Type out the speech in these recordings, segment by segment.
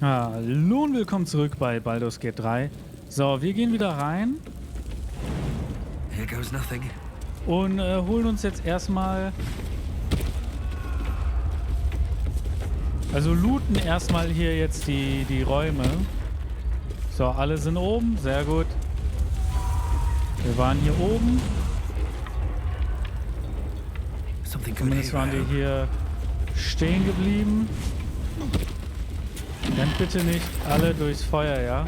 Hallo und willkommen zurück bei Baldur's Gate 3. So, wir gehen wieder rein Here goes nothing. und holen uns jetzt erstmal... Also looten erstmal hier jetzt die Räume. So, alle sind oben. Sehr gut. Wir waren hier oben. Zumindest waren wir hier stehen geblieben. Rennt bitte nicht alle durchs Feuer, ja?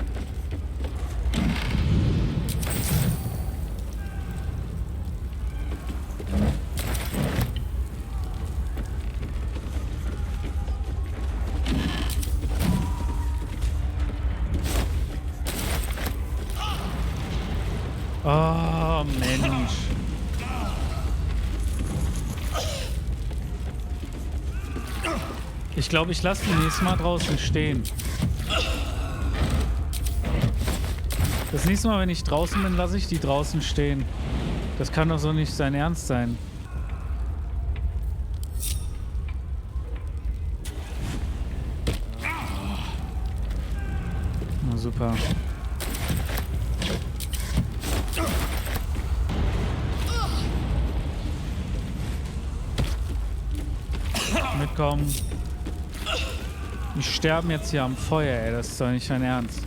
Oh, Mensch. Ich glaube, ich lasse die nächste Mal draußen stehen. Das nächste Mal, wenn ich draußen bin, lasse ich die draußen stehen. Das kann doch so nicht sein Ernst sein. Na super. Mitkommen. Die sterben jetzt hier am Feuer, ey. Das ist doch nicht dein Ernst.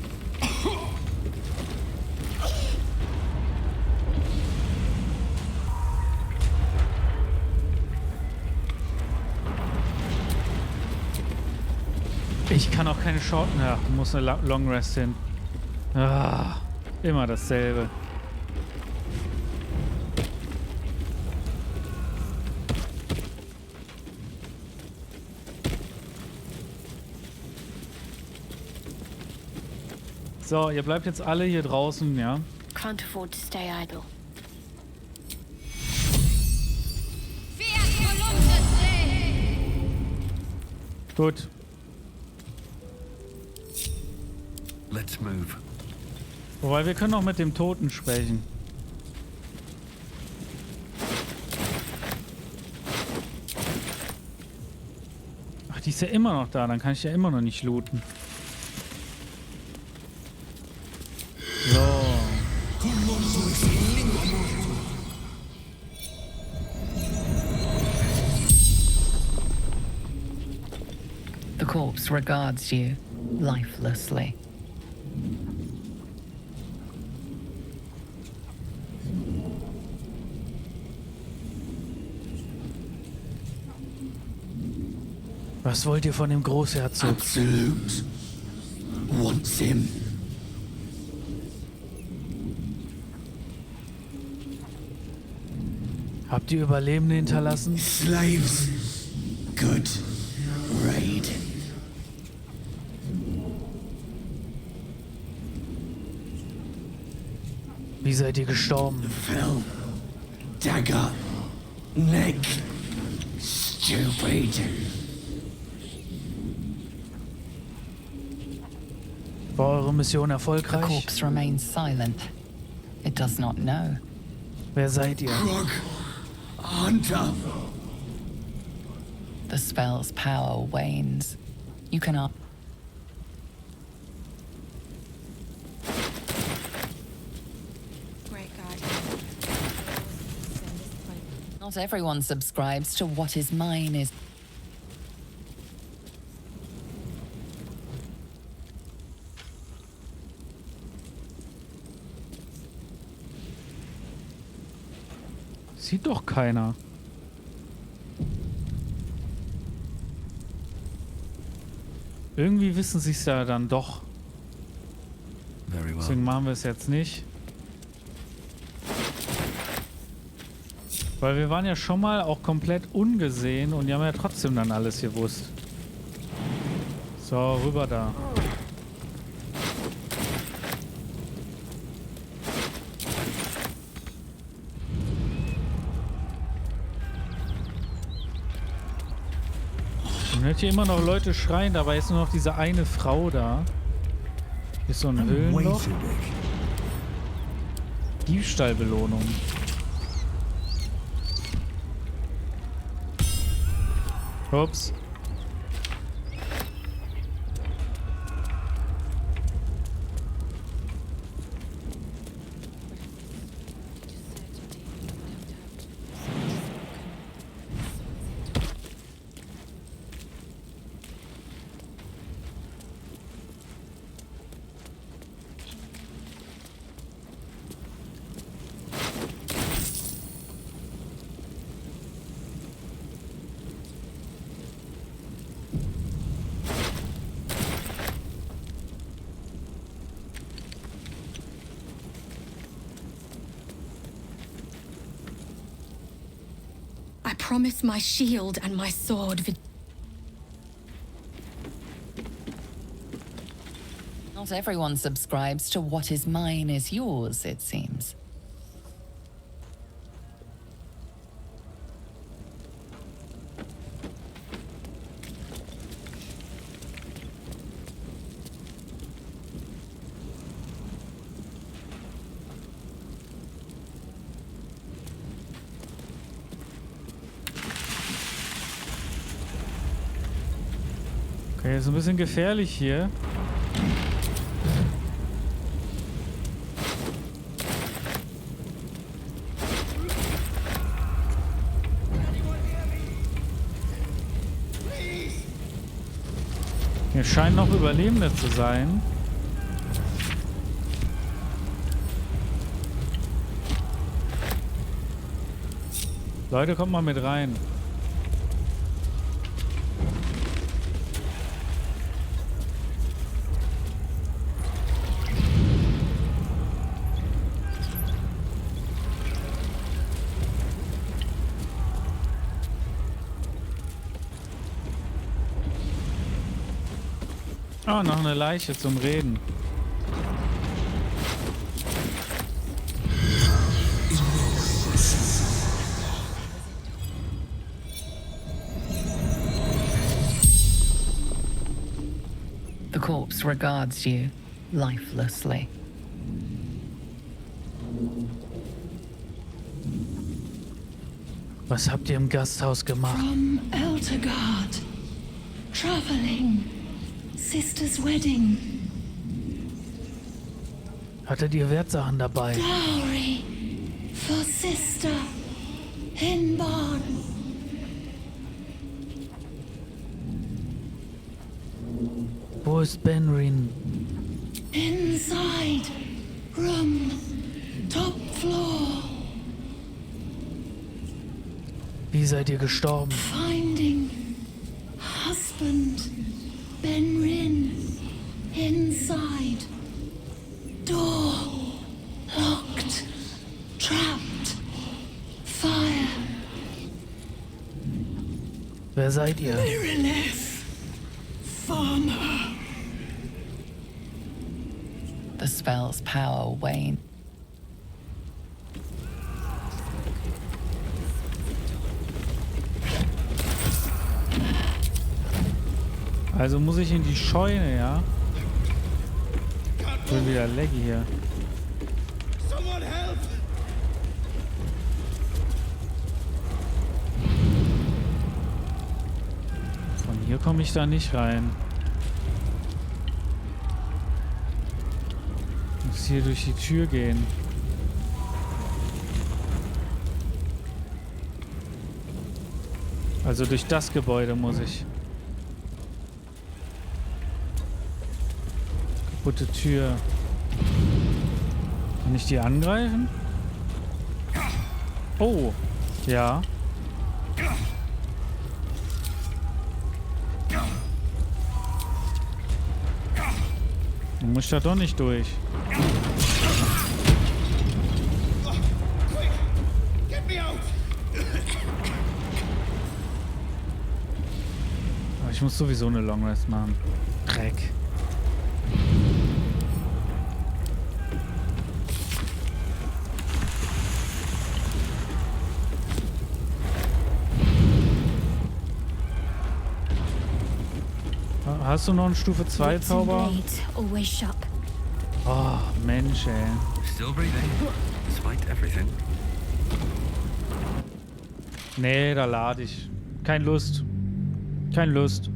Ich kann auch keine Short... Ja, muss eine Long Rest hin. Ah, immer dasselbe. So, ihr bleibt jetzt alle hier draußen, ja? Can't afford to stay idle. Gut. Let's move. Wobei, wir können auch mit dem Toten sprechen. Ach, die ist ja immer noch da. Dann kann ich ja immer noch nicht looten. So. The corpse regards you lifelessly. Was wollt ihr von dem Großherzog? Absolute wants him. Habt ihr Überlebende hinterlassen? Slaves. Good raid. Wie seid ihr gestorben? Fell. Dagger. Neck. Stupid. War eure Mission The erfolgreich? corpse remains silent. It does not know. Wer seid ihr? Rock. Hunter. The spell's power wanes. You cannot. Great God. Not everyone subscribes to what is mine is. Sieht doch keiner. Irgendwie wissen sie es ja dann doch. Very well. Deswegen machen wir es jetzt nicht. Weil wir waren ja schon mal auch komplett ungesehen und die haben ja trotzdem dann alles gewusst. So, rüber da. Man hört hier immer noch Leute schreien, dabei ist nur noch diese eine Frau da. Hier ist so ein Höhlenloch. Diebstahlbelohnung. Ups. I promise my shield and my sword. Not everyone subscribes to what is mine is yours, it seems. Okay, ist ein bisschen gefährlich hier. Hier scheinen noch Überlebende zu sein. Leute, kommt mal mit rein. Oh, noch eine Leiche zum Reden. The corpse regards you lifelessly. Was habt ihr im Gasthaus gemacht? From Eltergard. Traveling. Sister's wedding. Hattet ihr Wertsachen dabei? Dowry. For sister. In barn. Wo ist Benrin? Inside. Room. Top floor. Wie seid ihr gestorben? Finding. Husband. Benrin. Inside. Door. Locked. Trapped. Fire. Wer seid ihr? Mirelef. Farmer. The spell's power wane. Also muss ich in die Scheune, ja? Ich bin wieder laggy hier. Someone help! Von hier komme ich da nicht rein. Ich muss hier durch die Tür gehen. Also durch das Gebäude muss ich. Kaputte Tür. Kann ich die angreifen? Oh, ja. Dann muss ich da doch nicht durch. Quick! Get me out! Aber ich muss sowieso eine Long Rest machen. Dreck. Hast du noch einen Stufe 2 Wits and Zauber? blades, always sharp. Oh, Mensch, ey. Still breathing, despite everything. Nee, da lade ich. Keine Lust. Keine Lust.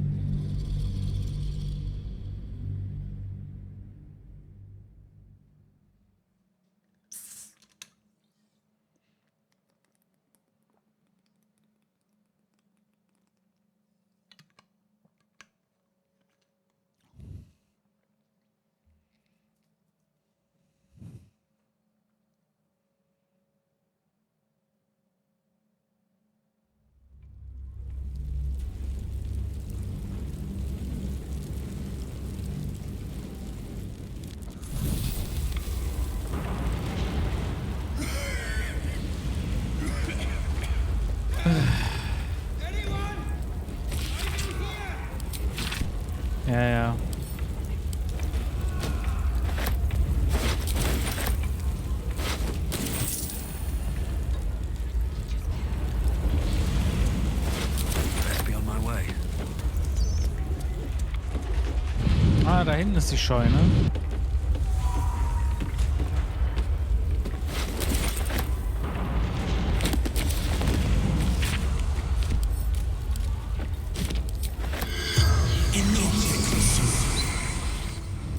da hinten ist die Scheune.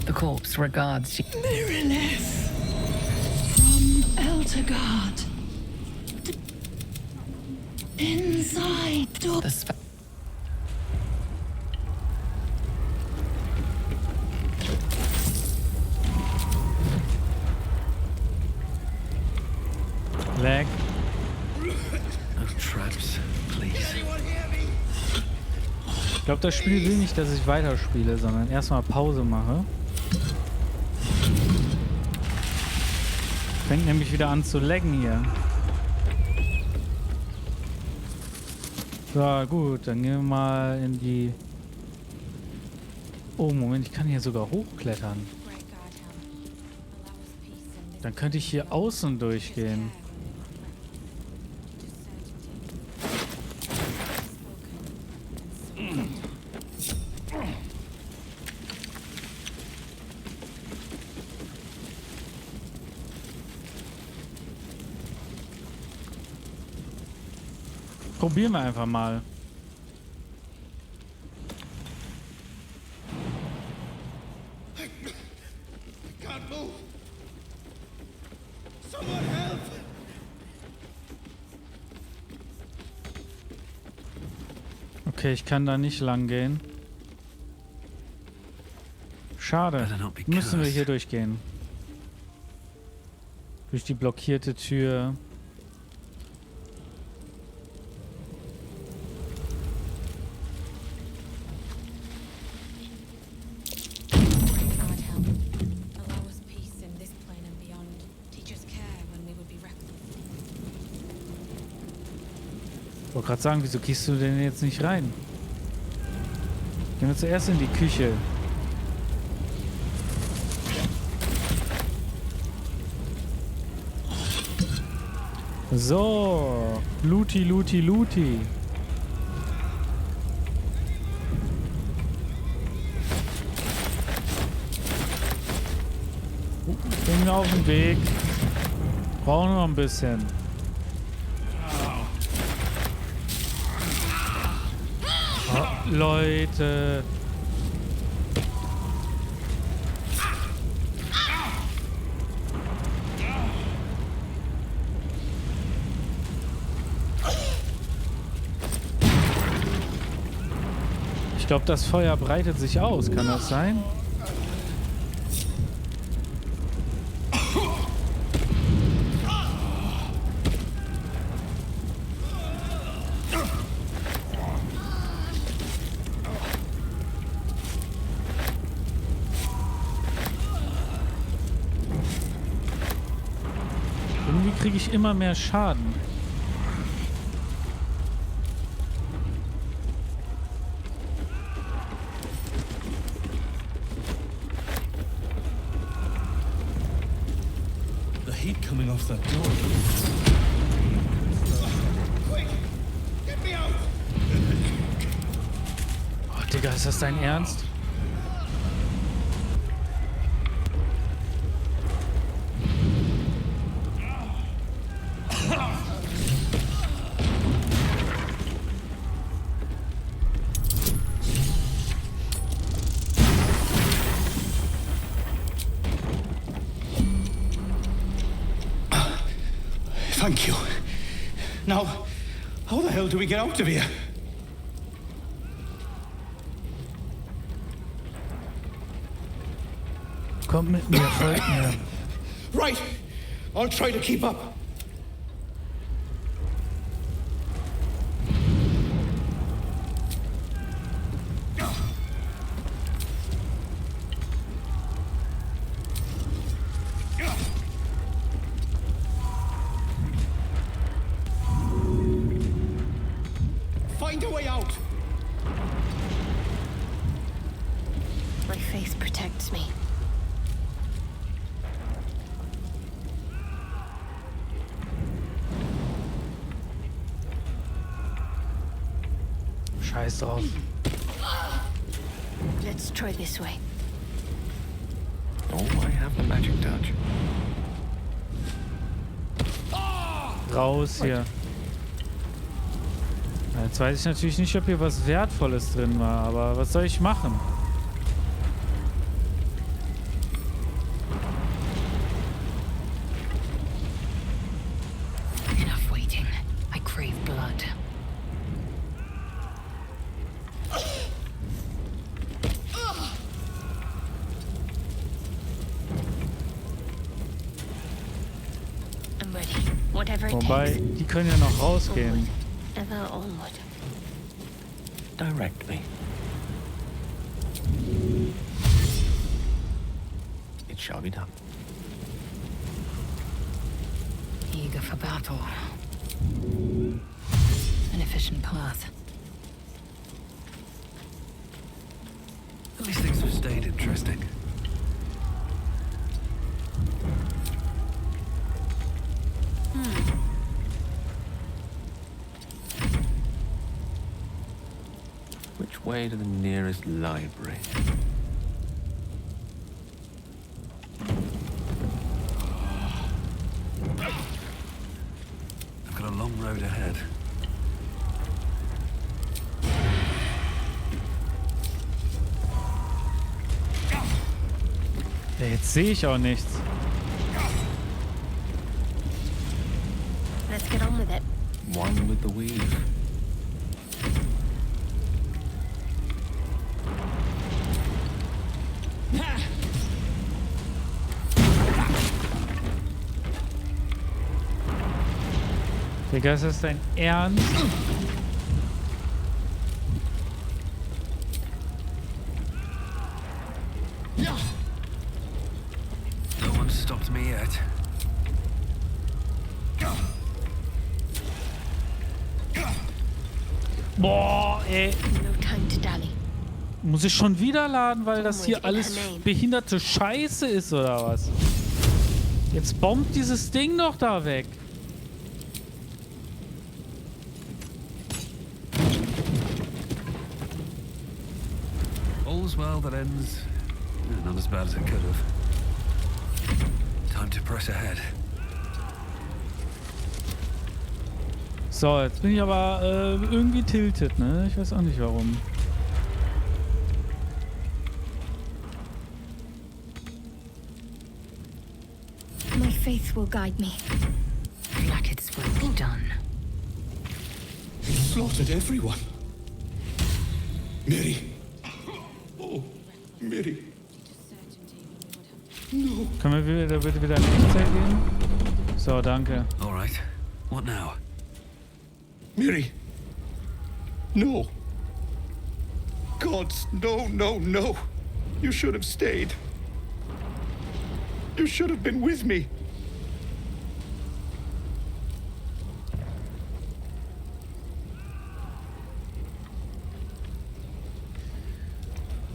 The corpse regards you. Mirrorless. From Eltergard. Inside door. The sp- Lag. No traps, please. Ich glaube, das Spiel will nicht, dass ich weiterspiele, sondern erstmal Pause mache. Fängt nämlich wieder an zu laggen hier. So, gut, dann gehen wir mal in die... Oh, Moment, ich kann hier sogar hochklettern. Dann könnte ich hier außen durchgehen. Probieren wir einfach mal. Can't move. Someone help! Okay, ich kann da nicht lang gehen. Schade. Better not be Müssen wir cursed. hier durchgehen. Durch die blockierte Tür. God help. Allow us peace in this plane and beyond. Teach us care when we would be reckless. Ich wollte gerade sagen, wieso gehst du denn jetzt nicht rein? Gehen wir zuerst in die Küche. So, Looty, Looty, Looty. Bin auf dem Weg. Brauchen noch ein bisschen. Oh, Leute. Ich glaube, das Feuer breitet sich aus. Kann das sein? Irgendwie kriege ich immer mehr Schaden. The heat coming off that door. Quick! Get me out! Oh, Digga, ist das dein Ernst? Thank you. Now, how the hell do we get out of here? Kommt mit mir, folgt mir. Right! I'll try to keep up. Find a way out! My faith protects me. Scheiß drauf. Let's try this way. have the magic touch. Raus hier. Jetzt weiß ich natürlich nicht, ob hier was Wertvolles drin war, aber was soll ich machen? Enough waiting. I crave blood. I'm ready. Whatever it Wobei, takes. die können ja noch rausgehen. Ever onward. Direct me. It shall be done. Eager for battle. An efficient path. At least things have stayed interesting. Which way to the nearest library? I've got a long road ahead. Ja, jetzt sehe ich auch nichts. Let's get on with it. One with the weave. Digga, ist das dein Ernst? No one stopped me yet. Boah, ey. No time to dally. Muss ich schon wieder laden, weil das hier alles behinderte Scheiße ist, oder was? Jetzt bombt dieses Ding doch da weg. All's well that ends. Not as bad as it could have. Time to press ahead. So, jetzt bin ich aber irgendwie tilted, ne? Ich weiß auch nicht warum. My faith will guide me. Blacket's will be done. He slaughtered everyone. Mary. Oh, Mary. No. Können wir bitte wieder in Echtzeit gehen? So, danke. All right. What now? Mary. No. God, no, no, no. You should have stayed. You should have been with me.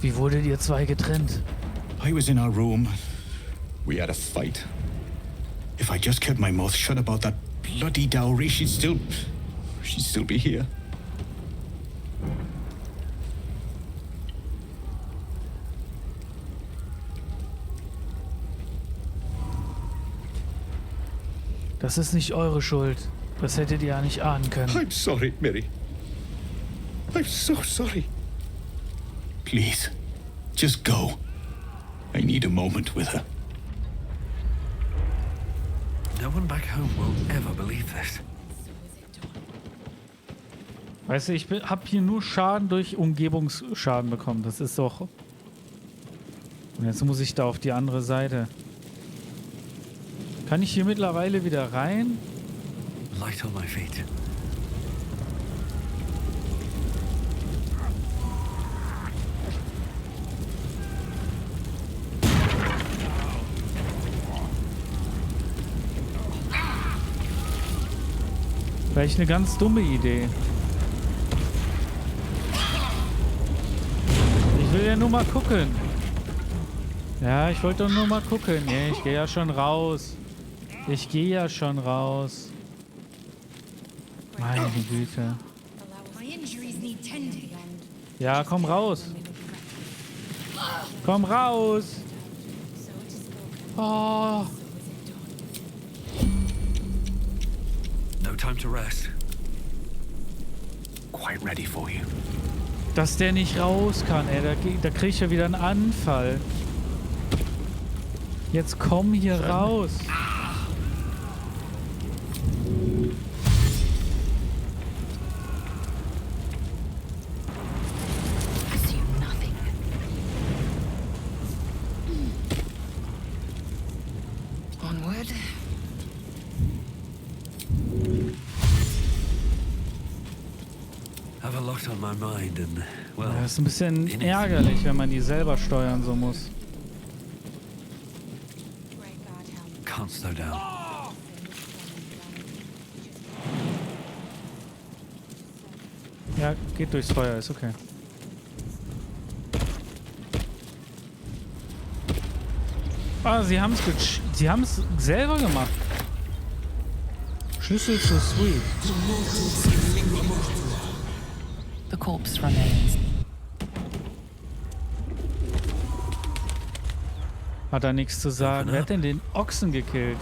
Wie wurdet ihr zwei getrennt? I was in our room. We had a fight. If I just kept my mouth shut about that bloody dowry, she'd still be here. Das ist nicht eure Schuld. Das hättet ihr ja nicht ahnen können. I'm sorry, Mary. I'm so sorry. Please, just go. I need a moment with her. No one back home will ever believe this. Weißt du, ich hab hier nur Schaden durch Umgebungsschaden bekommen. Das ist doch... Und jetzt muss ich da auf die andere Seite. Kann ich hier mittlerweile wieder rein? Light on my feet. Vielleicht eine ganz dumme Idee. Ich will ja nur mal gucken. Ja, ich wollte doch nur mal gucken. Ja, ich gehe ja schon raus. Ich gehe ja schon raus. Meine Güte. My injuries need tending. Ja, komm raus. Komm raus. So it is spoken. Oh, No time to rest. Quite ready for you. dass der nicht raus kann, ey. Da krieg ich ja wieder einen Anfall. Jetzt komm hier raus. Assume nothing. Onward. Have a lot on my mind and, well, Das ist ein bisschen ärgerlich, wenn man die selber steuern so muss. Great God, help. can't slow down. Ja, geht durchs Feuer, ist okay. Ah, sie haben es selber gemacht. Schlüssel zur Suite. The corpse remains. Hat er nichts zu sagen. Wer hat denn den Ochsen gekillt?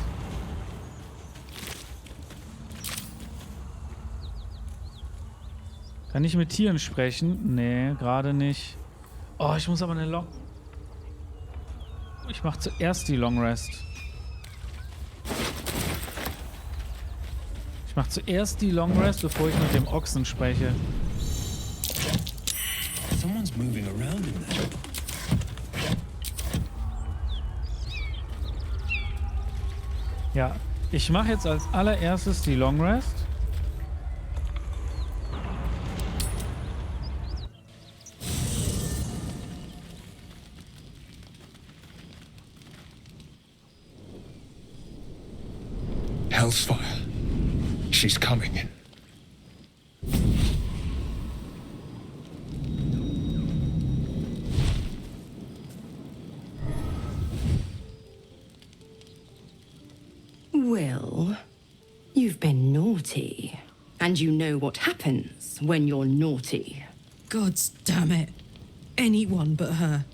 Kann ich mit Tieren sprechen? Nee, gerade nicht. Oh, ich muss aber eine Long... Ich mach zuerst die Long Rest. Ich mach zuerst die Long Rest, bevor ich mit dem Ochsen spreche. Someone's moving around in there. Ja, ich mache jetzt als allererstes die Long Rest. Hell's fire. She's coming. Will, you've been naughty. And you know what happens when you're naughty. God damn it. Anyone but her.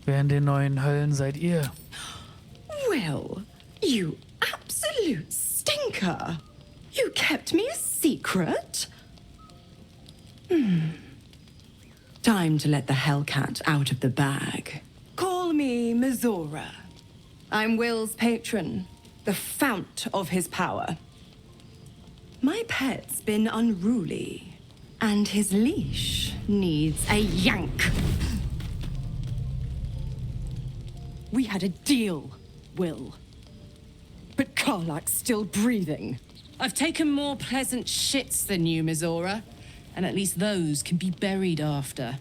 Wer in den neuen Höllen seid ihr? Will, you absolute stinker. You kept me a secret? Time to let the Hellcat out of the bag. Call me Mizora. I'm Will's patron, the fount of his power. My pet's been unruly, and his leash needs a yank. We had a deal, Will. But Karlak's still breathing. I've taken more pleasant shits than you, Mizora. And at least those can be buried after.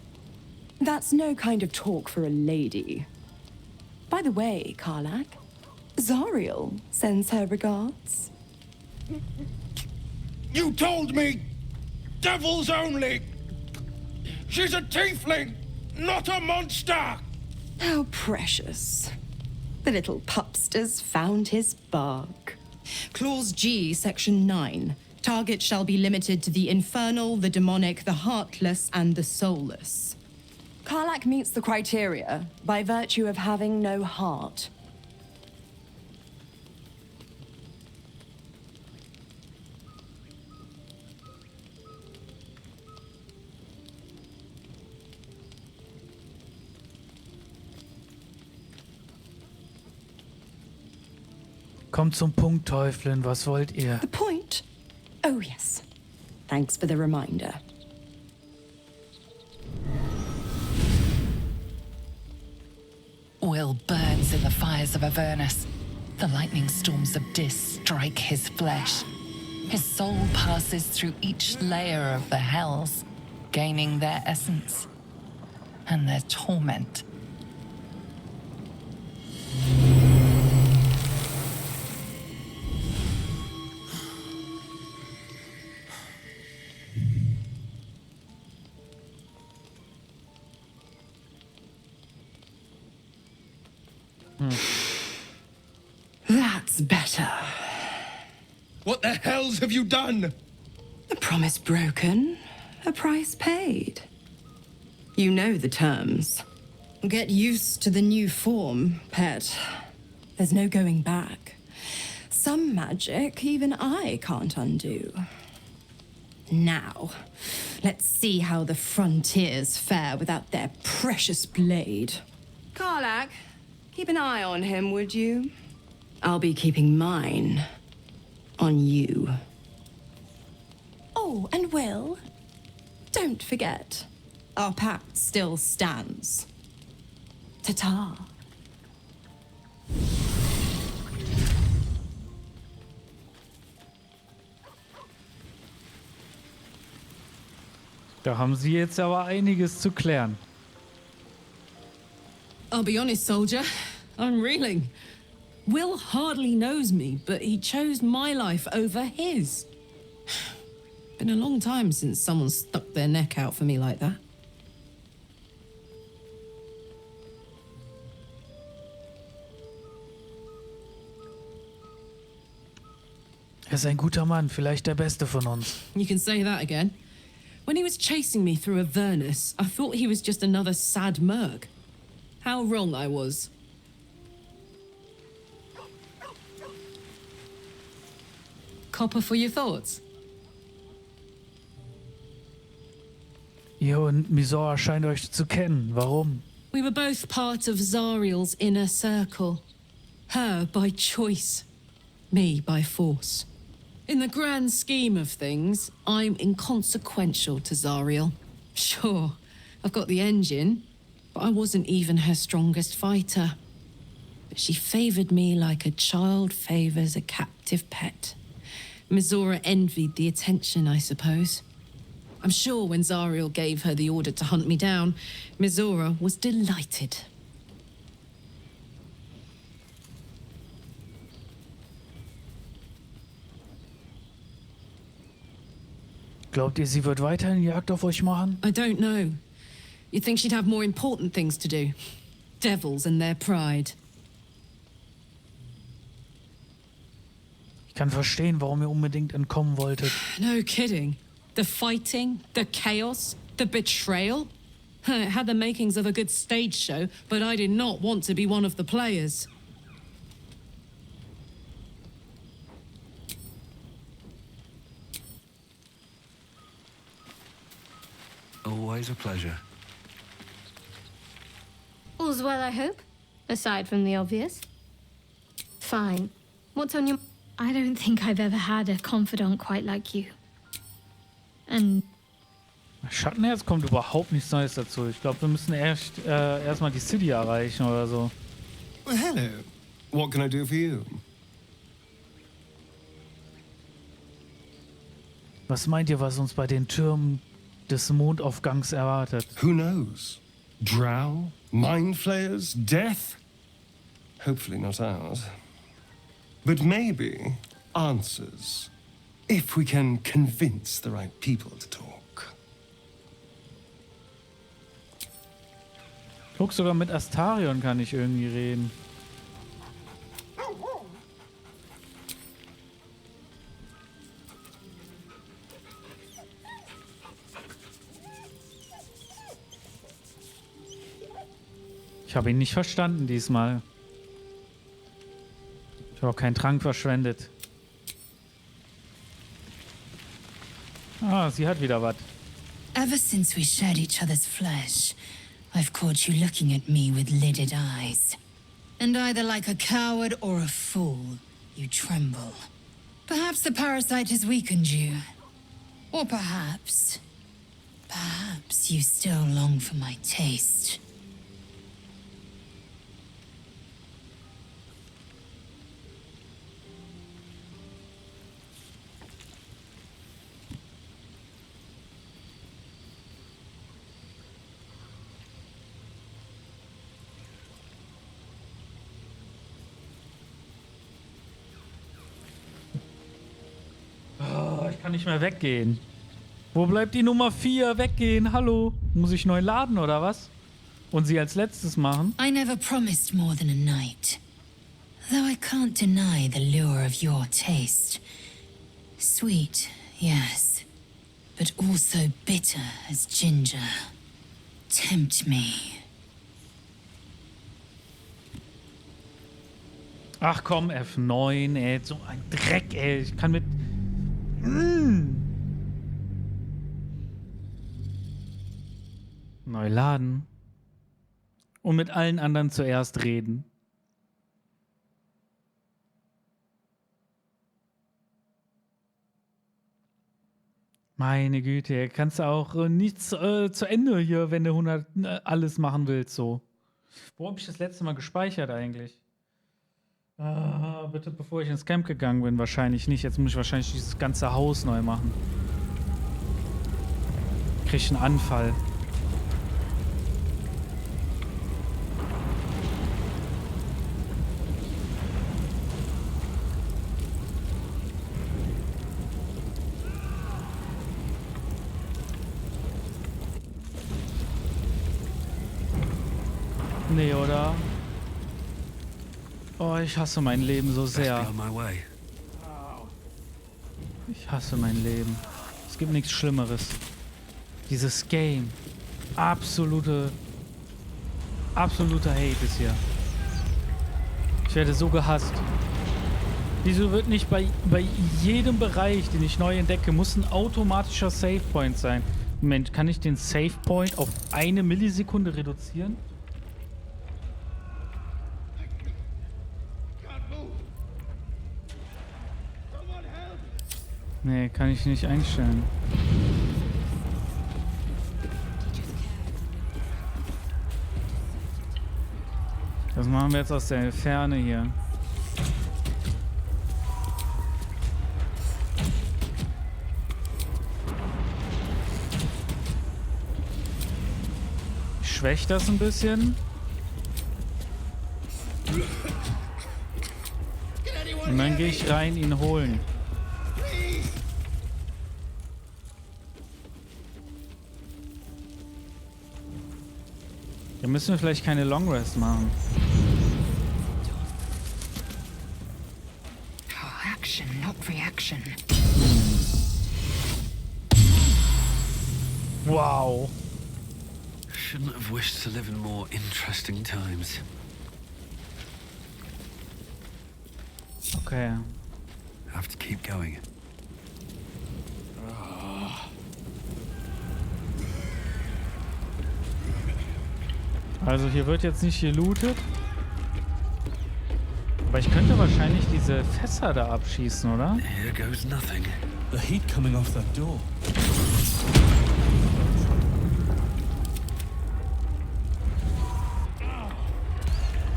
That's no kind of talk for a lady. By the way, Karlak, Zariel sends her regards. You told me! Devils only! She's a tiefling, not a monster! How precious. The little pupster's found his bark. Clause G, Section 9. Target shall be limited to the infernal, the demonic, the heartless, and the soulless. Karlak meets the criteria by virtue of having no heart. Kommt zum Punkt, Teufelin. Was wollt ihr? The point? Oh, yes. Thanks for the reminder. Will burns in the fires of Avernus. The lightning storms of Dis strike his flesh. His soul passes through each layer of the hells, gaining their essence and their torment. That's better. What the hells have you done? A promise broken, a price paid. You know the terms. Get used to the new form, pet. There's no going back. Some magic even I can't undo. Now, let's see how the frontiers fare without their precious blade. Karlach, keep an eye on him, would you? I'll be keeping mine on you. Oh, and Will, don't forget, our pact still stands. Ta-ta. Da haben sie jetzt aber einiges zu klären. I'll be honest, soldier. I'm reeling. Will hardly knows me, but he chose my life over his. Been a long time since someone stuck their neck out for me like that. Er ist ein guter Mann, vielleicht der beste von uns. You can say that again. When he was chasing me through Avernus, I thought he was just another sad merc. How wrong I was. Copper for your thoughts? Ihr und Misora scheint euch zu kennen. Warum? We were both part of Zariel's inner circle. Her by choice, me by force. In the grand scheme of things, I'm inconsequential to Zariel. Sure, I've got the engine, but I wasn't even her strongest fighter. But she favored me like a child favors a captive pet. Misora envied the attention, I suppose. I'm sure when Zariel gave her the order to hunt me down, Misora was delighted. Glaubt ihr, sie wird weiterhin Jagd auf euch machen? I don't know. You'd think she'd have more important things to do. Devils and their pride. Ich kann verstehen, warum ihr unbedingt entkommen wolltet. No kidding. The fighting, the chaos, the betrayal. It had the makings of a good stage show, but I did not want to be one of the players. Always a pleasure. All's well, I hope? Aside from the obvious. Fine. What's on your... I don't think I've ever had a confidant quite like you. And... Schattenherz kommt überhaupt nichts Neues dazu. Ich glaube, wir müssen erstmal die City erreichen oder so. Well, hello. What can I do for you? Was meint ihr, was uns bei den Türmen des Mondaufgangs erwartet? Who knows? Drow? Mind flayers? Death? Hopefully not ours. But maybe answers. If we can convince the right people to talk. Guck, sogar mit Astarion kann ich irgendwie reden. Ich habe ihn nicht verstanden diesmal. Ich habe auch keinen Trank verschwendet. Ah, sie hat wieder was. Ever since we shared each other's flesh, I've caught you looking at me with lidded eyes. And either like a coward or a fool, you tremble. Perhaps the parasite has weakened you. Or perhaps you still long for my taste. Ich kann nicht mehr weggehen. Wo bleibt die Nummer 4? Weggehen, hallo. Muss ich neu laden oder was? Und sie als letztes machen? I never promised more than a night. Though I can't deny the lure of your taste. Sweet, yes, but also bitter as ginger. Tempt me. Ach komm, F9, ey. So ein Dreck, ey. Ich kann mit... Neu laden. Und mit allen anderen zuerst reden. Meine Güte, kannst du auch nichts zu Ende hier, wenn du 100 alles machen willst, so. Wo habe ich das letzte Mal gespeichert eigentlich? Bitte, bevor ich ins Camp gegangen bin, wahrscheinlich nicht. Jetzt muss ich wahrscheinlich dieses ganze Haus neu machen. Krieg ich einen Anfall. Nee, oder? Oh, ich hasse mein Leben so sehr. Ich hasse mein Leben. Es gibt nichts Schlimmeres. Dieses Game. Absoluter Hate ist hier. Ich werde so gehasst. Wieso wird nicht bei jedem Bereich, den ich neu entdecke, muss ein automatischer Savepoint sein? Moment, kann ich den Savepoint auf 1 Millisekunde reduzieren? Nee, kann ich nicht einstellen. Das machen wir jetzt aus der Ferne hier. Ich schwäche das ein bisschen. Und dann gehe ich rein, ihn holen. Da müssen wir vielleicht keine Long Rest machen. Action, not reaction. Wow. Shouldn't have wished to live in more interesting times. Okay. Have to keep going. Also hier wird jetzt nicht gelootet. Aber ich könnte wahrscheinlich diese Fässer da abschießen, oder? Here goes nothing. The heat coming off that door.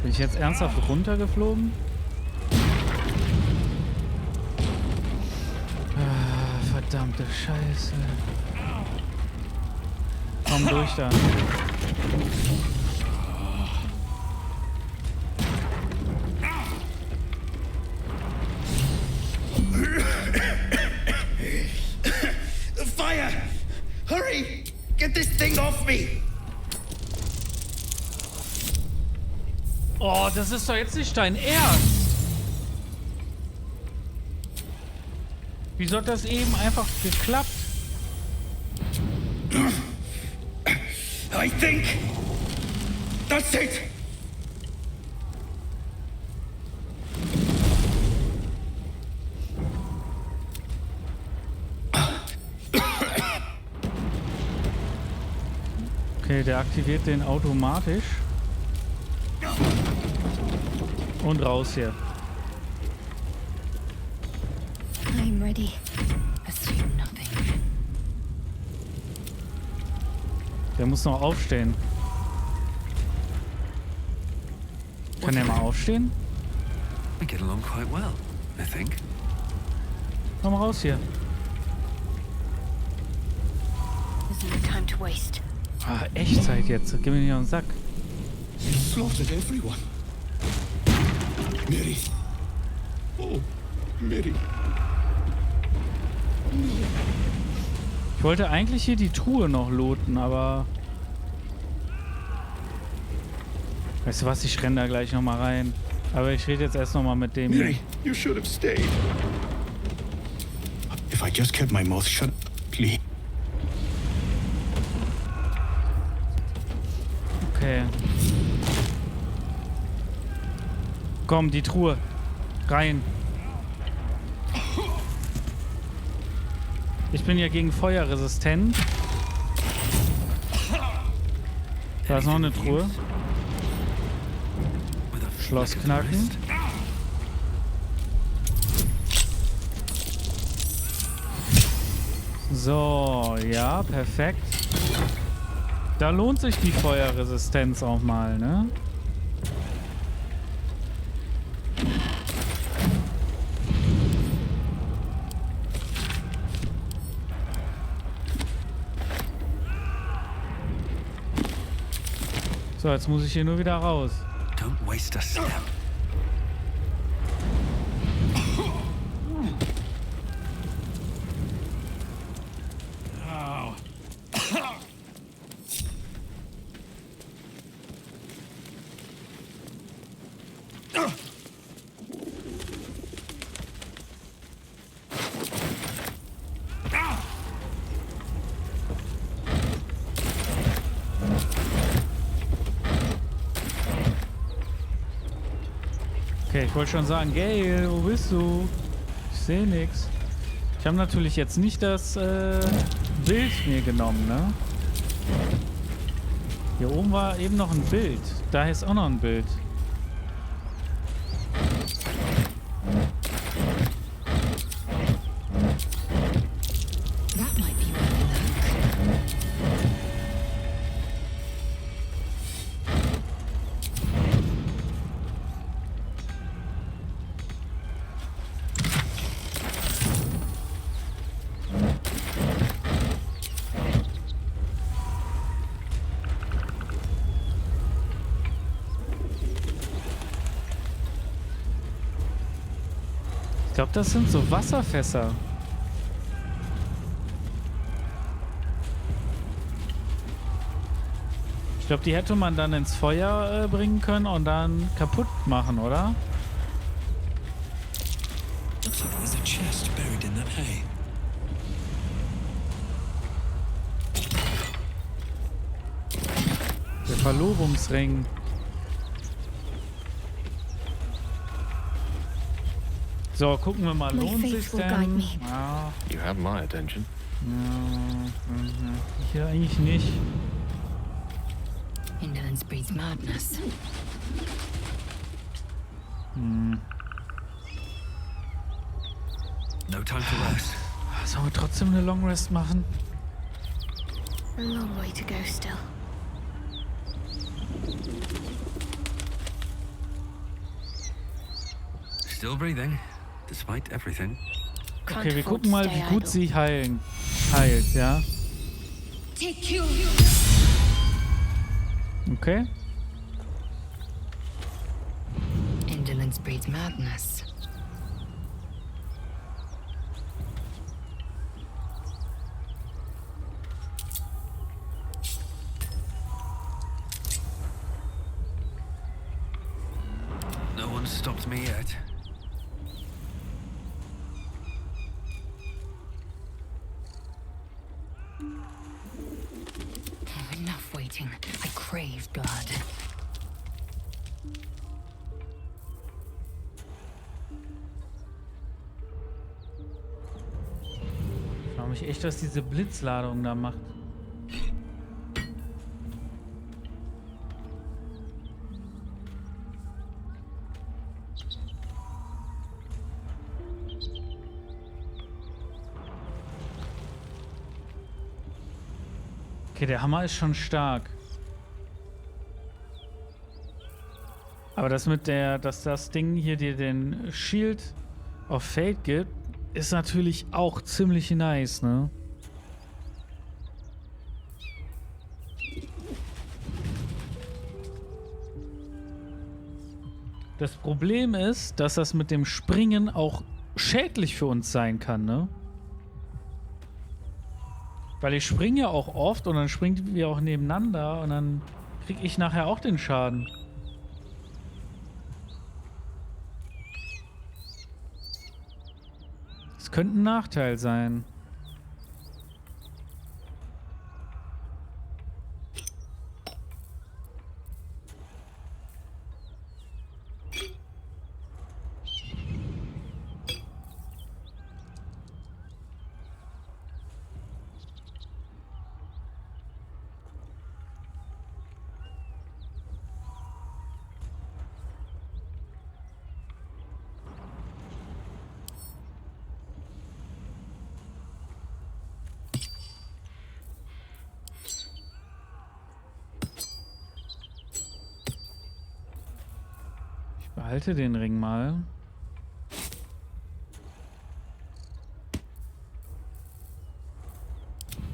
Bin ich jetzt ernsthaft runtergeflogen? Verdammte Scheiße. Komm durch da. Fire! Hurry! Get this thing off me! Oh, das ist doch jetzt nicht dein Ernst. Wieso hat das eben einfach geklappt? I think that's it. Okay, der aktiviert den automatisch. Und raus hier. I'm ready. Assume nothing. Der muss noch aufstehen. Kann der mal aufstehen? We get along quite well, I think. Komm raus hier. There's no time to waste. Ah, Echtzeit jetzt. Gib mir nicht auf den Sack. Slaughtered everyone. Mary. Oh, Mary. Ich wollte eigentlich hier die Truhe noch looten, aber... Weißt du was, ich renne da gleich nochmal rein. Aber ich rede jetzt erst nochmal mit dem Mary, hier. you should have stayed. A If I just kept my mouth shut, please. Okay. Komm, die Truhe. Rein. Ich bin ja gegen Feuer resistent. Da ist noch eine Truhe. Schloss knacken. So, ja, perfekt. Da lohnt sich die Feuerresistenz auch mal, ne? So, jetzt muss ich hier nur wieder raus. Don't waste a step. Okay, ich wollte schon sagen, Gail, wo bist du? Ich sehe nichts. Ich habe natürlich jetzt nicht das Bild mir genommen, ne? Hier oben war eben noch ein Bild. Da ist auch noch ein Bild. That might be where we look. Ich glaube, das sind so Wasserfässer. Ich glaube, die hätte man dann ins Feuer bringen können und dann kaputt machen, oder? Looks like there's a chest buried in that hay. Der Verlobungsring. So, gucken wir mal. My Lohnt faith sich will guide denn? me. Ja, You have my attention. hier eigentlich nicht. Indolence breeds madness. No time to rest. Sollen wir trotzdem eine Long Rest machen? A long way to go still. Still breathing, despite everything. Can't Okay, wir afford gucken to mal, stay wie gut idle. sie heilt, ja? Okay. Indolence breeds madness. No one stopped me yet. Oh, enough waiting. I crave blood. Ich frage mich echt, was diese Blitzladung da macht. Okay, der Hammer ist schon stark. Aber das mit der, dass das Ding hier dir den Shield of Fate gibt, ist natürlich auch ziemlich nice, ne? Das Problem ist, dass das mit dem Springen auch schädlich für uns sein kann, ne? Weil ich springe ja auch oft und dann springen wir auch nebeneinander und dann kriege ich nachher auch den Schaden. Das Könnte ein Nachteil sein. Behalte den Ring mal.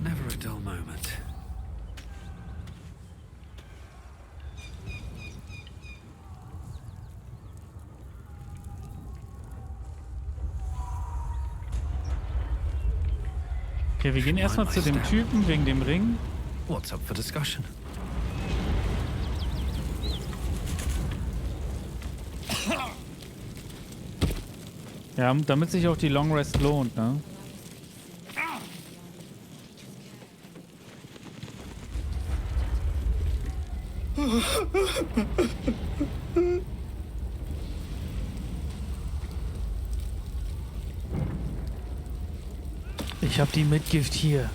Never a dull moment. Okay, wir gehen erstmal zu dem Typen wegen dem Ring. What's up for discussion? Ja, damit sich auch die Long Rest lohnt, ne? Ich hab die Mitgift hier.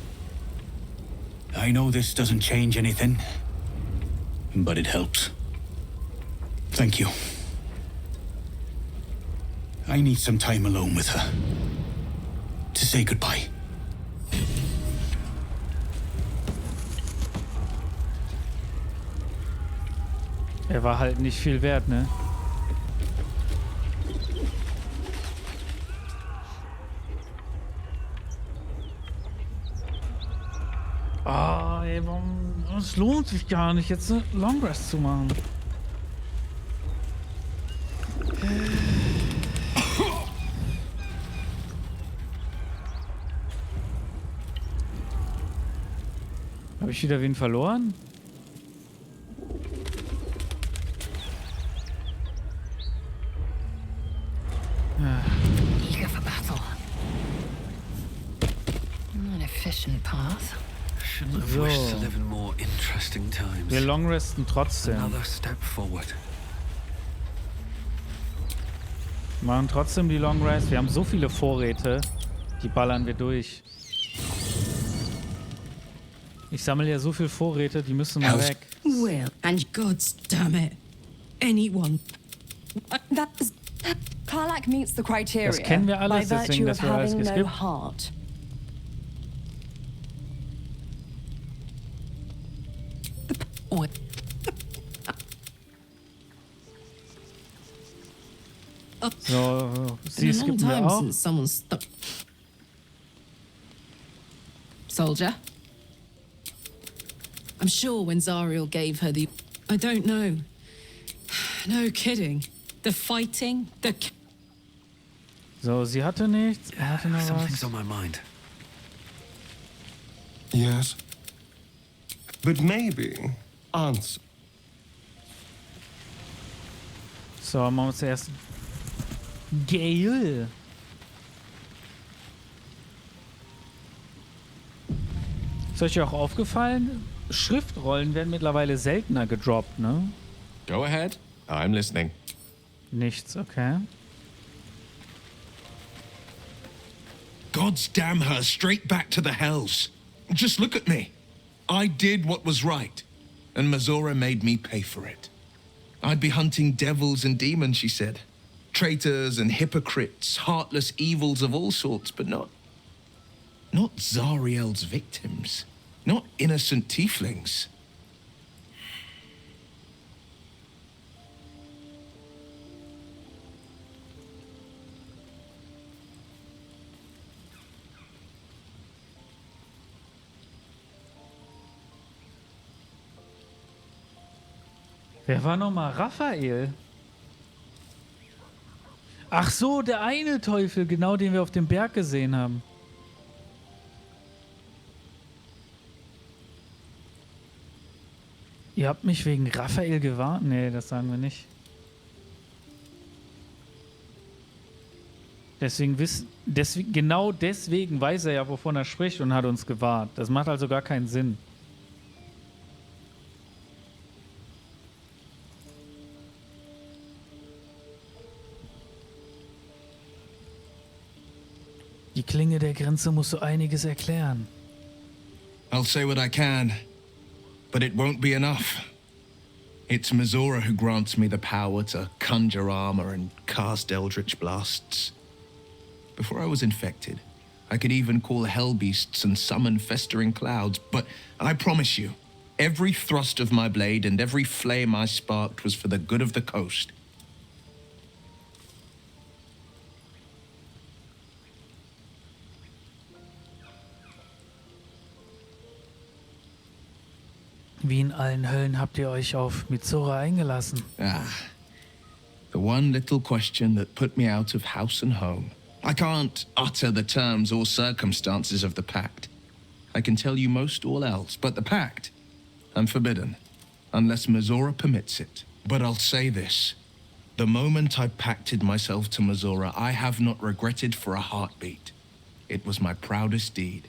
I know this doesn't change anything, but it helps. Thank you. I need some time alone with her. To say goodbye. Er war halt nicht viel wert, ne? Ah, ey, warum? Es lohnt sich gar nicht, jetzt eine Long Rest zu machen. Habe ich wieder wen verloren? Eager for battle. An efficient path. Shouldn't have wished to live in more interesting times. Wir long resten trotzdem. Another step forward. Machen trotzdem die Long Rest. Wir haben so viele Vorräte. Die ballern wir durch. Ich sammle ja so viele Vorräte, die müssen mal weg. Well, and gods damn it. Anyone. That's Karlach meets the criteria. Das kennen wir alles, by deswegen, virtue dass of wir alles having no geskippt. heart. What? So, sie Been a long skippen wir time auch. since someone stopped. Soldier. I'm sure when Zariel gave her the... I don't know. No kidding. The fighting, the... So, sie hatte nichts. Er hatte noch Something's was. on my mind. Yes. But maybe answer. So, machen wir zuerst. Geil. Ist euch auch aufgefallen? Schriftrollen werden mittlerweile seltener gedroppt, ne? Go ahead. I'm listening. Nichts, okay. Gods damn her, straight back to the hells. Just look at me. I did what was right, and Mazora made me pay for it. I'd be hunting devils and demons, she said. Traitors and hypocrites, heartless evils of all sorts, but not Zariel's victims. Not innocent tieflings. Wer war nochmal Raphael? Ach so, der eine Teufel, genau den wir auf dem Berg gesehen haben. Ihr habt mich wegen Raphael gewarnt? Nee, das sagen wir nicht. Genau deswegen weiß er ja, wovon er spricht und hat uns gewarnt. Das macht also gar keinen Sinn. Die Klinge der Grenze muss so einiges erklären. I'll say what I can, but it won't be enough. It's Missoura who grants me the power to conjure armor and cast eldritch blasts. Before I was infected, I could even call hell beasts and summon festering clouds, but I promise you, every thrust of my blade and every flame I sparked was for the good of the coast. Wie in allen Höllen habt ihr euch auf Mizora eingelassen. The one little question that put me out of house and home. I can't utter the terms or circumstances of the pact. I can tell you most all else, but the pact, I'm forbidden, unless Missoura permits it. But I'll say this. The moment I pacted myself to Missoura, I have not regretted for a heartbeat. It was my proudest deed.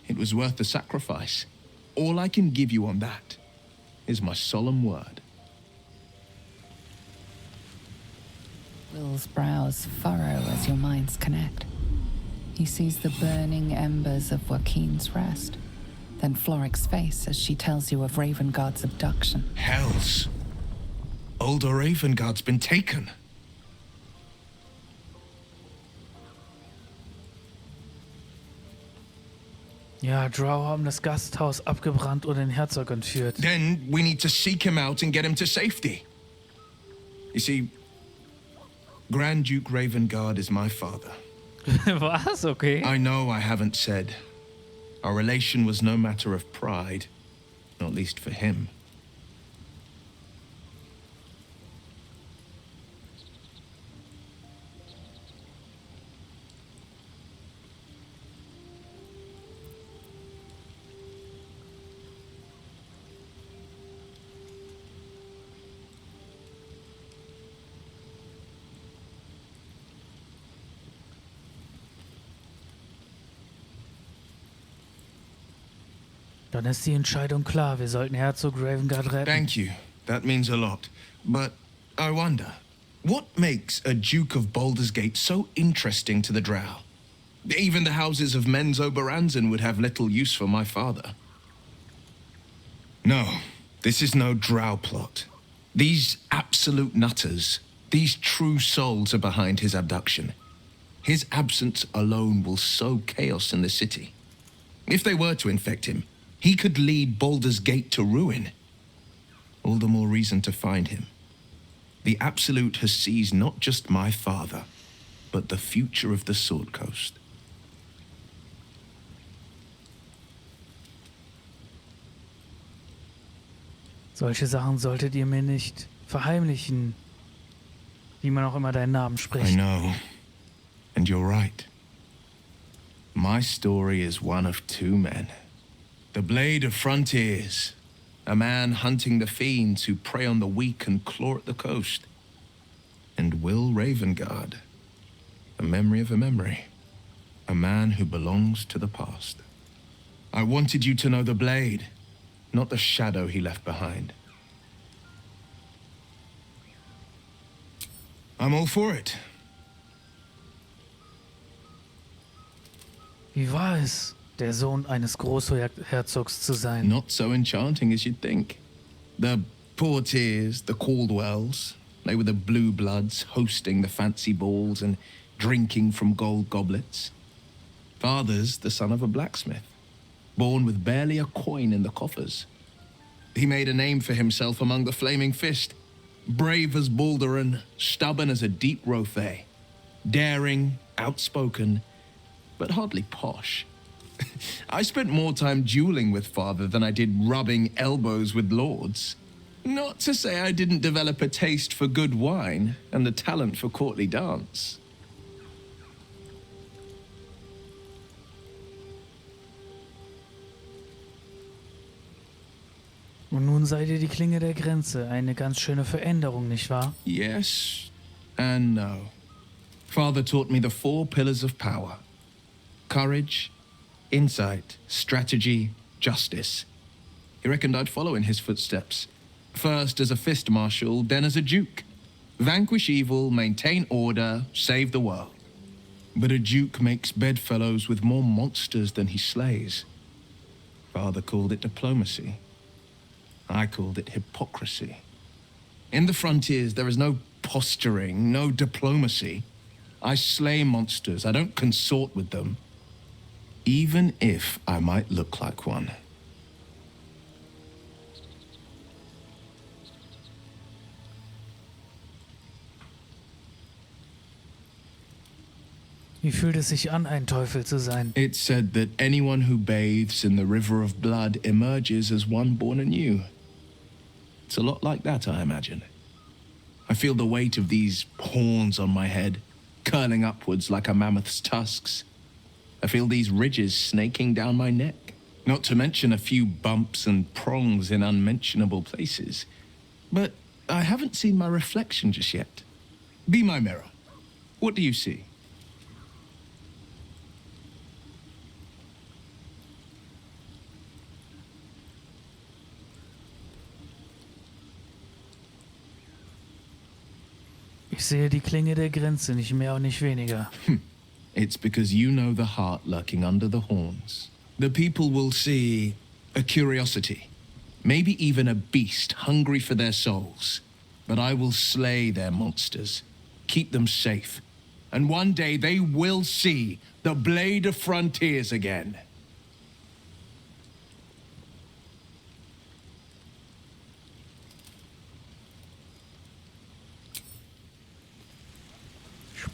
It was worth the sacrifice. All I can give you on that is my solemn word. Will's brows furrow as your minds connect. He sees the burning embers of Joaquin's rest, then Floric's face as she tells you of Ravengard's abduction. Hells. Older Ravengard's been taken. Ja, Drow haben das Gasthaus abgebrannt und den Herzog entführt. Then we need to seek him out and get him to safety. You see, Grand Duke Ravengard is my father. Was? Okay. I know I haven't said. Our relation was no matter of pride, not least for him. Dann ist die Entscheidung klar. Wir sollten Herzog Ravengard retten. Thank you. That means a lot. But I wonder, what makes a Duke of Baldur's Gate so interesting to the Drow? Even the houses of Men's Oberanzen would have little use for my father. No, this is no Drow plot. These absolute nutters, these true souls are behind his abduction. His absence alone will sow chaos in the city. If they were to infect him, he could lead Baldur's Gate to ruin. All the more reason to find him. The Absolute has seized not just my father, but the future of the Sword Coast. Solche Sachen solltet ihr mir nicht verheimlichen, wie man auch immer deinen Namen spricht. I know, and you're right. My story is one of two men. The Blade of Frontiers, a man hunting the fiends who prey on the weak and claw at the coast. And Will Ravengard, a memory of a memory, a man who belongs to the past. I wanted you to know the Blade, not the shadow he left behind. I'm all for it. Wie war es, der Sohn eines Großherzogs zu sein? Not so enchanting as you'd think. The Portiers, the Caldwells, they were the blue bloods hosting the fancy balls and drinking from gold goblets. Father's the son of a blacksmith, born with barely a coin in the coffers. He made a name for himself among the Flaming Fist, brave as Baldur and stubborn as a deep Rothay, daring, outspoken, but hardly posh. I spent more time dueling with father than I did rubbing elbows with lords. Not to say I didn't develop a taste for good wine and the talent for courtly dance. Und nun seid ihr die Klinge der Grenze. Eine ganz schöne Veränderung, nicht wahr? Yes and no. Father taught me the 4 pillars of power: courage, insight, strategy, justice. He reckoned I'd follow in his footsteps. First as a fist marshal, then as a duke. Vanquish evil, maintain order, save the world. But a duke makes bedfellows with more monsters than he slays. Father called it diplomacy. I called it hypocrisy. In the frontiers, there is no posturing, no diplomacy. I slay monsters, I don't consort with them. Even if I might look like one. Wie fühlt es sich an, ein Teufel zu sein? It's said that anyone who bathes in the river of blood emerges as one born anew. It's a lot like that, I imagine. I feel the weight of these horns on my head, curling upwards like a mammoth's tusks. I feel these ridges snaking down my neck, not to mention a few bumps and prongs in unmentionable places. But I haven't seen my reflection just yet. Be my mirror. What do you see? Ich sehe die Klinge der Grenze, nicht mehr und nicht weniger. It's because you know the heart lurking under the horns. The people will see a curiosity, maybe even a beast hungry for their souls. But I will slay their monsters, keep them safe. And one day they will see the blade of frontiers again.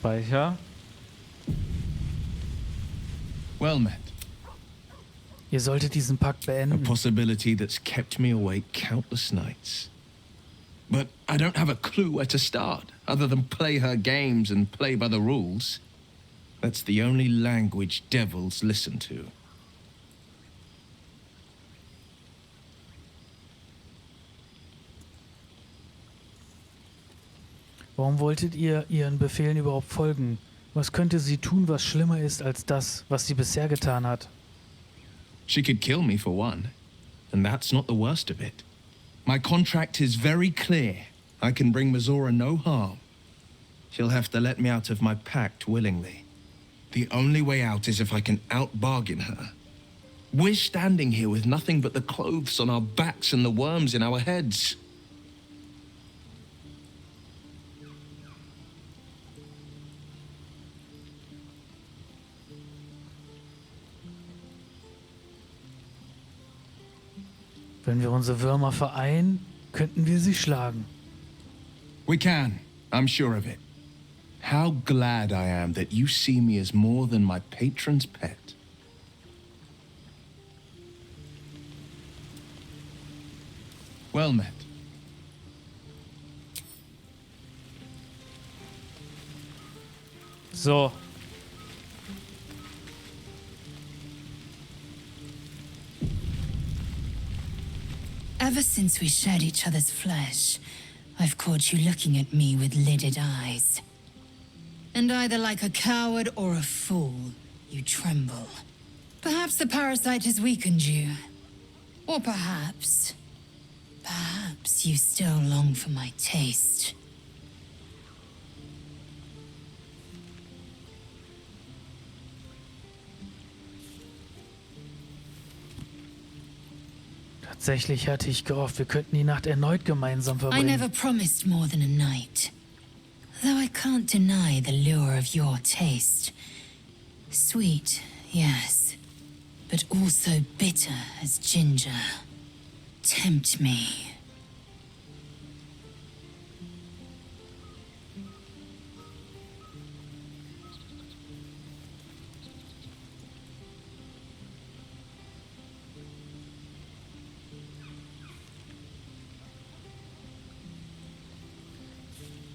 Speicher. Well met. Ihr solltet diesen Pakt A beenden. possibility that's kept me awake countless nights. But I don't have a clue where to start, other than play her games and play by the rules. That's the only language devils listen to. Warum wolltet ihr ihren Befehlen überhaupt folgen? Was könnte sie tun, was schlimmer ist als das, was sie bisher getan hat? She could kill me for one, and that's not the worst of it. My contract is very clear. I can bring Misora no harm. She'll have to let me out of my pact willingly. The only way out is if I can out-bargain her. We're standing here with nothing but the clothes on our backs and the worms in our heads. Wenn wir unsere Würmer vereinen, könnten wir sie schlagen. We can. I'm sure of it. How glad I am that you see me as more than my patron's pet. Well met. So. Ever since we shared each other's flesh, I've caught you looking at me with lidded eyes. And either like a coward or a fool, you tremble. Perhaps the parasite has weakened you. Or perhaps you still long for my taste. Tatsächlich hatte ich gehofft, wir könnten die Nacht erneut gemeinsam I verbringen. never promised more than a night. Though I can't deny the lure of your taste. Sweet, yes, but also bitter as ginger. Tempt me.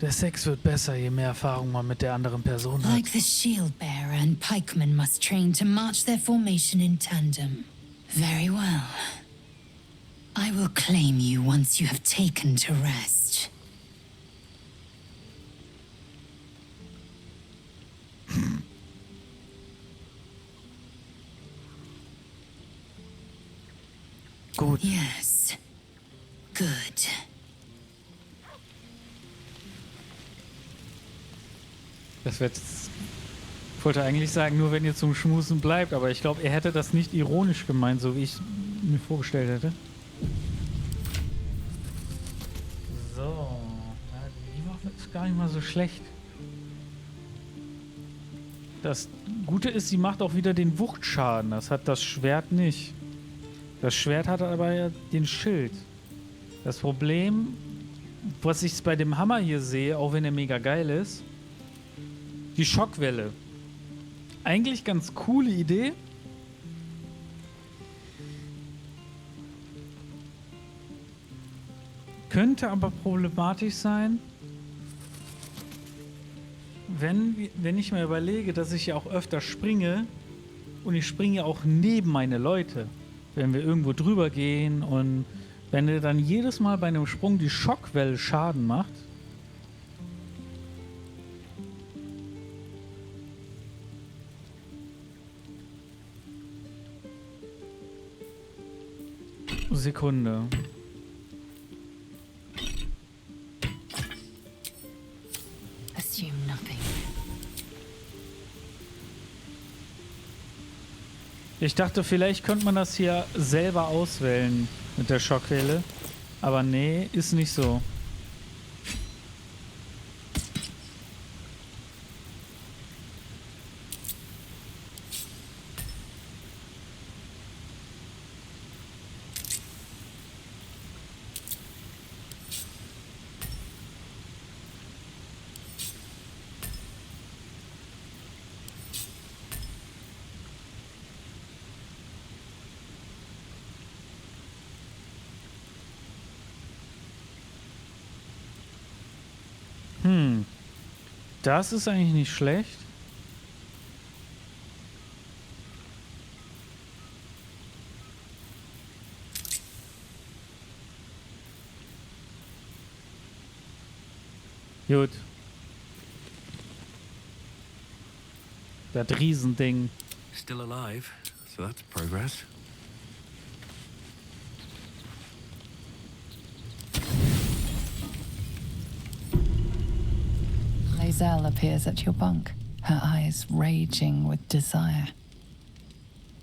Der Sex wird besser, je mehr Erfahrung man mit der anderen Person hat. Like the shield bearer and pikemen must train to march their formation in tandem. Very well. I will claim you once you have taken to rest. Gut. Yes. Good. Das wird. Ich wollte eigentlich sagen, nur wenn ihr zum Schmusen bleibt, aber ich glaube, er hätte das nicht ironisch gemeint, so wie ich mir vorgestellt hätte. So. Ja, die Waffe ist gar nicht mal so schlecht. Das Gute ist, sie macht auch wieder den Wuchtschaden. Das hat das Schwert nicht. Das Schwert hat aber ja den Schild. Das Problem, was ich bei dem Hammer hier sehe, auch wenn er mega geil ist, die Schockwelle. Eigentlich ganz coole Idee. Könnte aber problematisch sein, wenn ich mir überlege, dass ich ja auch öfter springe und ich springe auch neben meine Leute. Wenn wir irgendwo drüber gehen und wenn er dann jedes Mal bei einem Sprung die Schockwelle Schaden macht, Sekunde. Assume nothing. Ich dachte, vielleicht könnte man das hier selber auswählen mit der Schockwelle. Aber nee, ist nicht so. Das ist eigentlich nicht schlecht. Gut. Das Riesending. Still alive, so that's progress. Lae'zel appears at your bunk, her eyes raging with desire.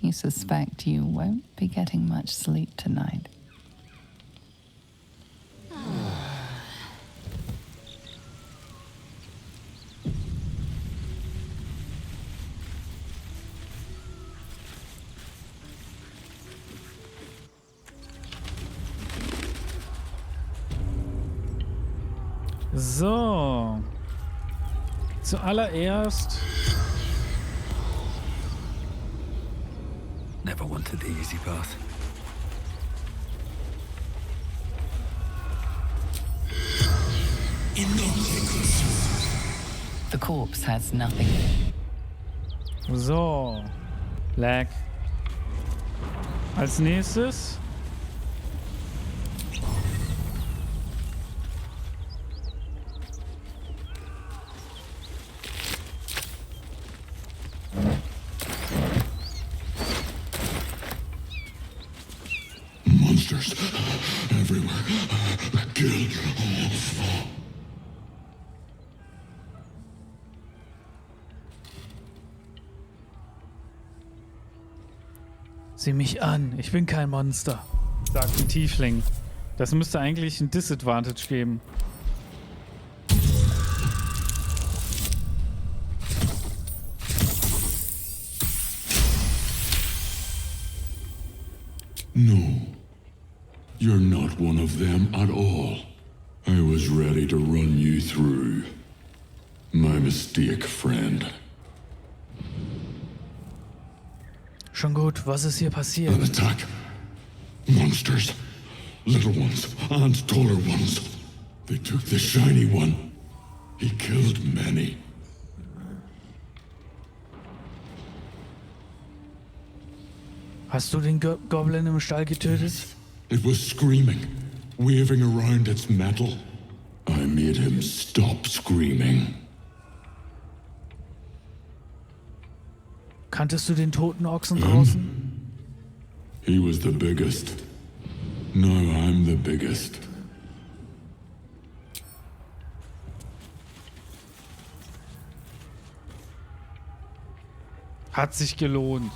You suspect you won't be getting much sleep tonight. So. Zuallererst. Never wanted the easy path. The corpse has nothing. So. Lag. Als nächstes. Monsters everywhere. Kill. Sieh mich an, ich bin kein Monster, sagt ein Tiefling. Das müsste eigentlich ein Disadvantage geben. No, you're not one of them at all. I was ready to run you through. My mistake, friend. Schon gut, was ist hier passiert? An attack. Monsters. Little ones and taller ones. They took the shiny one. He killed many. Hast du den Goblin im Stall getötet? It was screaming, waving around its metal. I made him stop screaming. Kanntest du den toten Ochsen draußen? He was the biggest. No, I'm the biggest. Hat sich gelohnt.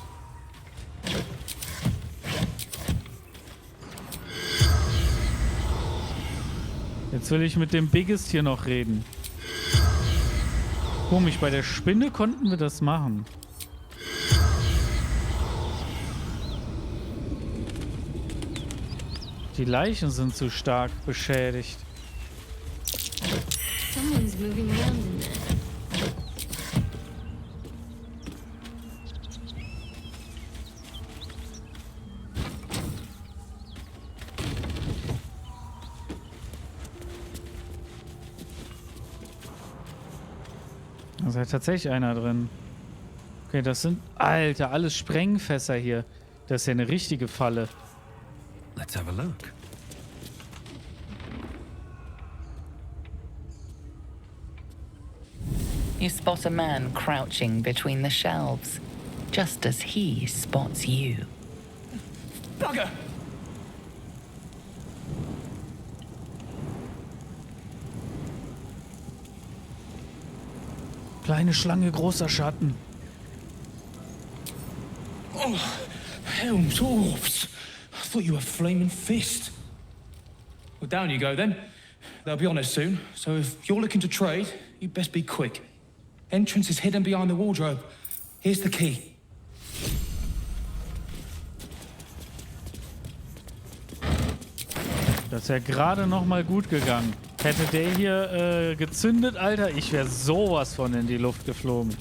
Jetzt will ich mit dem Biggest hier noch reden. Komisch, bei der Spinne konnten wir das machen. Die Leichen sind zu stark beschädigt. Someone's moving around in there. Da ist ja tatsächlich einer drin. Okay, das sind... Alter, alles Sprengfässer hier. Das ist ja eine richtige Falle. Let's have a look. You spot a man crouching between the shelves, just as he spots you. Bugger! Kleine Schlange, großer Schatten. Oh, hell, dwarfs. I thought you were flaming fist. Well, down you go then. They'll be on us soon, so if you're looking to trade, you'd best be quick. Entrance is hidden behind the wardrobe. Here's the key. Das ist ja gerade noch mal gut gegangen. Hätte der hier gezündet, Alter, ich wäre sowas von in die Luft geflogen.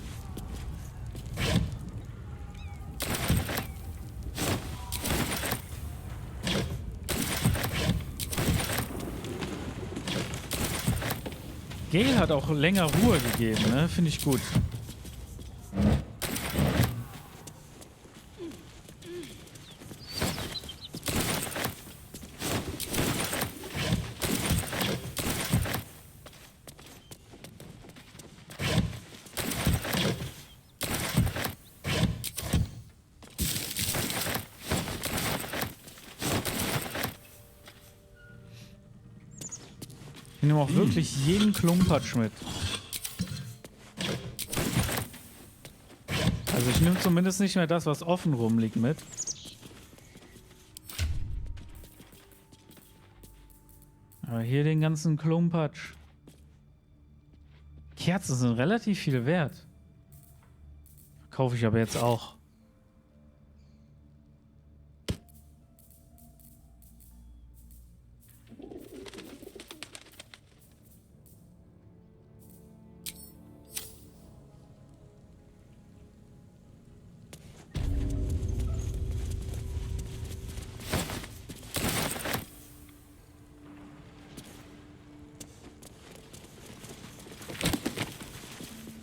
Gale hat auch länger Ruhe gegeben, ne? Finde ich gut. Ich nehme auch wirklich jeden Klumpatsch mit. Also ich nehme zumindest nicht mehr das, was offen rumliegt, mit. Aber hier den ganzen Klumpatsch. Kerzen sind relativ viel wert. Kaufe ich aber jetzt auch.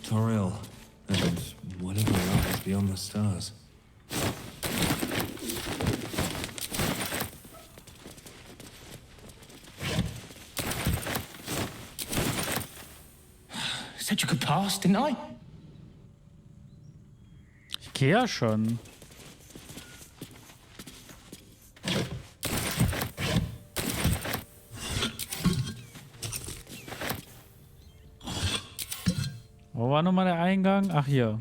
Toril, and whatever lies beyond the stars. Said you could pass, didn't I? Ich gehe ja schon. Wo war nochmal der Eingang? Ach, hier.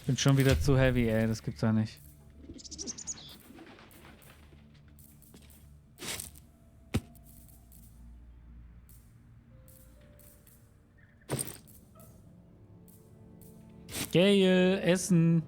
Bin schon wieder zu heavy, ey. Das gibt's ja nicht. Gale, Essen.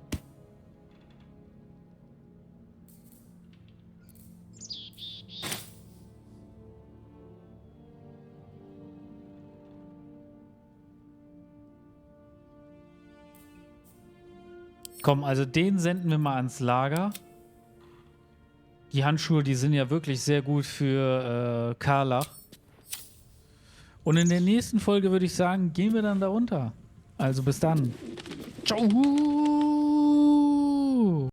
Komm, also den senden wir mal ans Lager. Die Handschuhe, die sind ja wirklich sehr gut für Karlach. Und in der nächsten Folge würde ich sagen, gehen wir dann da runter. Also bis dann. Ciao.